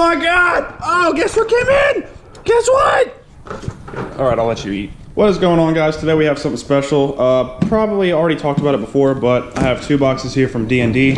my God! Oh, guess what came in? Guess what? All right, I'll let you eat. What is going on, guys? Today we have something special. Probably already talked about it before, but I have 2 boxes here from DND.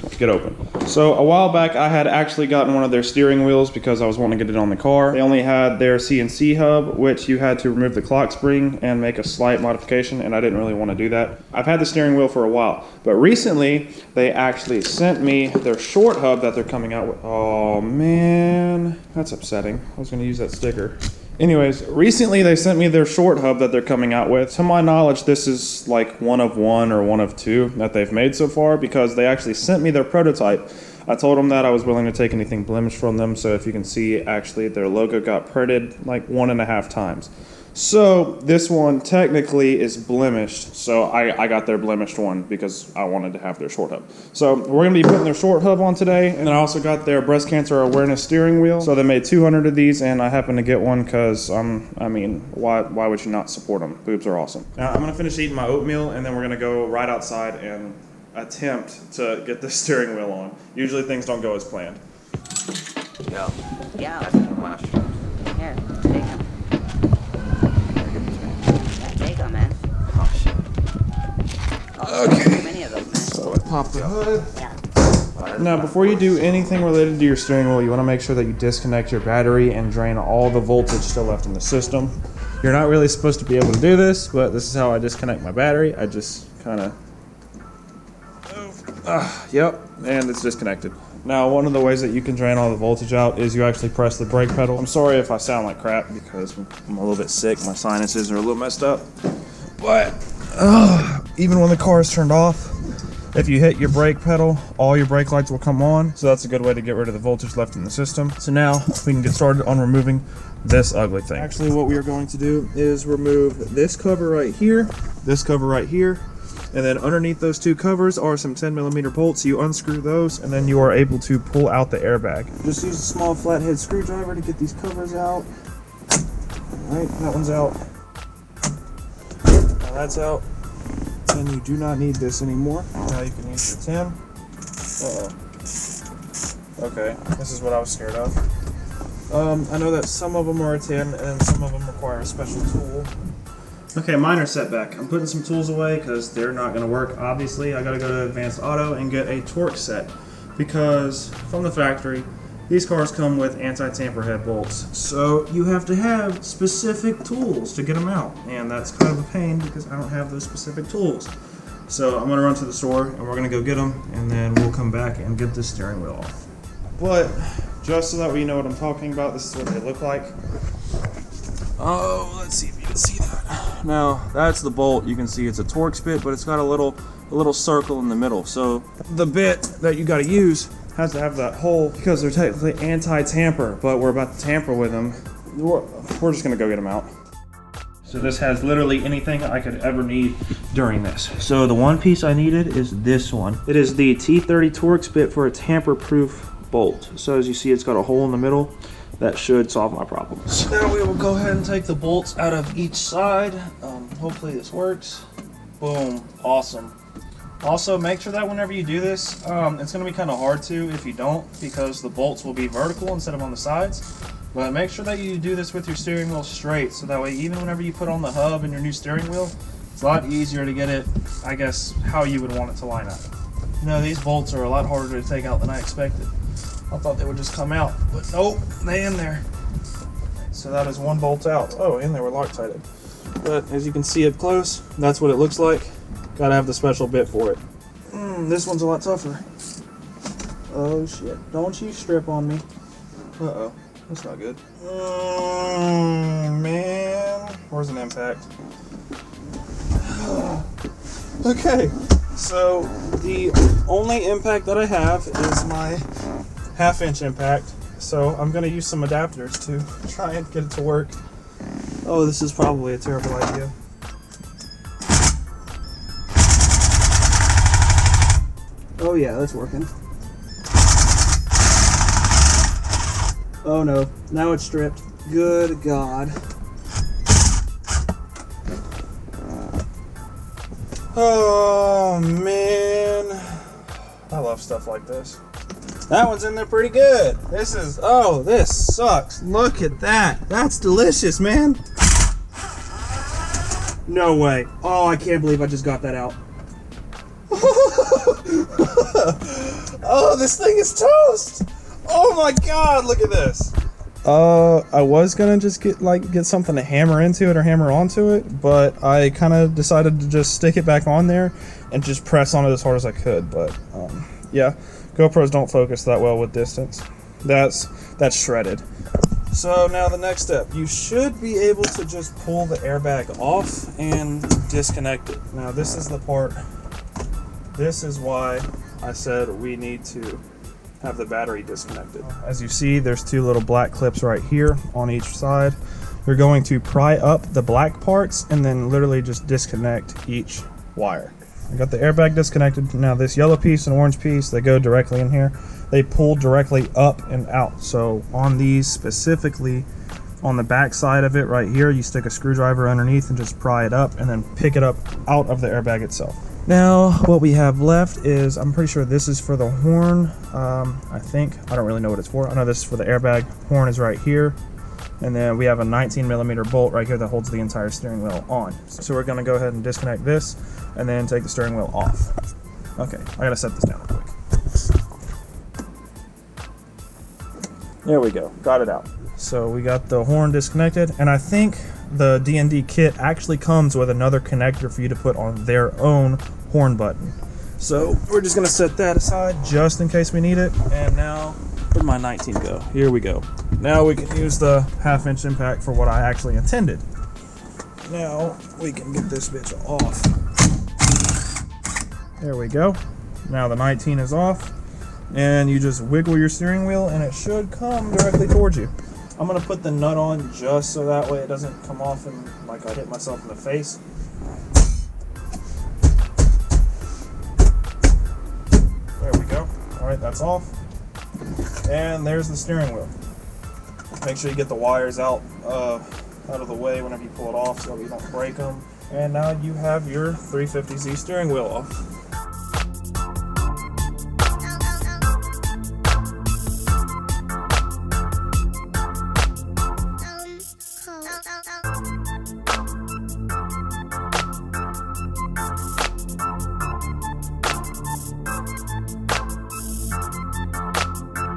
Let's get open. So a while back, I had actually gotten one of their steering wheels because I was wanting to get it on the car. They only had their CNC hub, which you had to remove the clock spring and make a slight modification, and I didn't really want to do that. I've had the steering wheel for a while, but recently they actually sent me their short hub that they're coming out with. Oh man, that's upsetting. I was going to use that sticker. Anyways, recently they sent me their short hub that they're coming out with. To my knowledge, this is like one of 1 or 1 of 2 that they've made so far because they actually sent me their prototype. I told them that I was willing to take anything blemished from them, so if you can see, actually their logo got printed like 1.5 times. So this one technically is blemished, so I got their blemished one because I wanted to have their short hub. So we're going to be putting their short hub on today, and then I also got their breast cancer awareness steering wheel. So they made 200 of these, and I happened to get one because, I mean, why would you not support them? Boobs are awesome. Now I'm going to finish eating my oatmeal, and then we're going to go right outside and attempt to get this steering wheel on. Usually things don't go as planned. Yeah. Yeah. Mushrooms. Here, take them. Take them, man. Oh shit. Oh, Okay. too many of those, man. So I pop the hood. Yeah. Now, before you do anything related to your steering wheel, you want to make sure that you disconnect your battery and drain all the voltage still left in the system. You're not really supposed to be able to do this, but this is how I disconnect my battery. I just kind of... yep, and it's disconnected. Now, one of the ways that you can drain all the voltage out is you actually press the brake pedal. I'm sorry if I sound like crap because I'm a little bit sick. My sinuses are a little messed up. But even when the car is turned off, if you hit your brake pedal, all your brake lights will come on. So that's a good way to get rid of the voltage left in the system. So now we can get started on removing this ugly thing. Actually, what we are going to do is remove this cover right here, this cover right here, and then underneath those 2 covers are some 10mm bolts. You unscrew those, and then you are able to pull out the airbag. Just use a small flathead screwdriver to get these covers out. Alright, that one's out. Now that's out. And you do not need this anymore. Now you can use your 10. Okay, this is what I was scared of. I know that some of them are a 10, and some of them require a special tool. Okay, minor setback. I'm putting some tools away because they're not going to work. Obviously, I got to go to Advanced Auto and get a torque set because from the factory, these cars come with anti-tamper head bolts. So you have to have specific tools to get them out, and that's kind of a pain because I don't have those specific tools. So I'm going to run to the store and we're going to go get them, and then we'll come back and get this steering wheel off. But just so that we know what I'm talking about, this is what they look like. Oh, let's see if you can see that. Now, that's the bolt. You can see it's a Torx bit, but it's got a little circle in the middle. So the bit that you got to use has to have that hole because they're technically anti-tamper, but we're about to tamper with them. We're just gonna go get them out. So this has literally anything I could ever need during this. So the one piece I needed is this one. It is the T30 Torx bit for a tamper-proof bolt. So as you see, it's got a hole in the middle. That should solve my problem. So now we will go ahead and take the bolts out of each side. Hopefully this works. Boom, awesome. Also, make sure that whenever you do this, it's going to be kind of hard to if you don't, because the bolts will be vertical instead of on the sides. But make sure that you do this with your steering wheel straight, so that way even whenever you put on the hub and your new steering wheel, it's a lot easier to get it, I guess, how you would want it to line up. You know, these bolts are a lot harder to take out than I expected. I thought they would just come out, but nope, they in there. So that is one bolt out. Oh, and they were Loctited. But as you can see up close, that's what it looks like. Gotta have the special bit for it. This one's a lot tougher. Oh shit, don't you strip on me. Uh-oh, that's not good. Man, where's an impact? Okay, so the only impact that I have is my 1/2-inch impact. So I'm gonna use some adapters to try and get it to work. Oh, this is probably a terrible idea. Oh yeah, that's working. Oh no, now it's stripped. Good God. Oh man. I love stuff like this. That one's in there pretty good. This sucks. Look at that. That's delicious, man. No way. Oh, I can't believe I just got that out. Oh, this thing is toast. Oh my god, look at this. I was gonna just get something to hammer into it or hammer onto it, but I kind of decided to just stick it back on there and just press on it as hard as I could. But yeah, GoPros don't focus that well with distance. That's shredded. So now the next step, you should be able to just pull the airbag off and disconnect it. Now this is the part. This is why I said we need to have the battery disconnected. As you see, there's two little black clips right here on each side. You're going to pry up the black parts and then literally just disconnect each wire. I got the airbag disconnected. Now this yellow piece and orange piece, they go directly in here. They pull directly up and out. So on these specifically, on the back side of it right here, you stick a screwdriver underneath and just pry it up and then pick it up out of the airbag itself. Now what we have left is, I'm pretty sure this is for the horn. I don't really know what it's for. I know this is for the airbag. Horn is right here. And then we have a 19mm bolt right here that holds the entire steering wheel on. So we're gonna go ahead and disconnect this and then take the steering wheel off. Okay, I gotta set this down real quick. There we go, got it out. So we got the horn disconnected, and I think the DND kit actually comes with another connector for you to put on their own horn button. So we're just gonna set that aside just in case we need it. And now, where'd my 19 go? Here we go. Now we can use the 1/2" impact for what I actually intended. Now we can get this bitch off. There we go. Now the 19 is off, and you just wiggle your steering wheel and it should come directly towards you. I'm gonna put the nut on just so that way it doesn't come off and like I hit myself in the face. There we go. Alright, that's off. And there's the steering wheel. Make sure you get the wires out of the way whenever you pull it off so that you don't break them. And now you have your 350Z steering wheel off.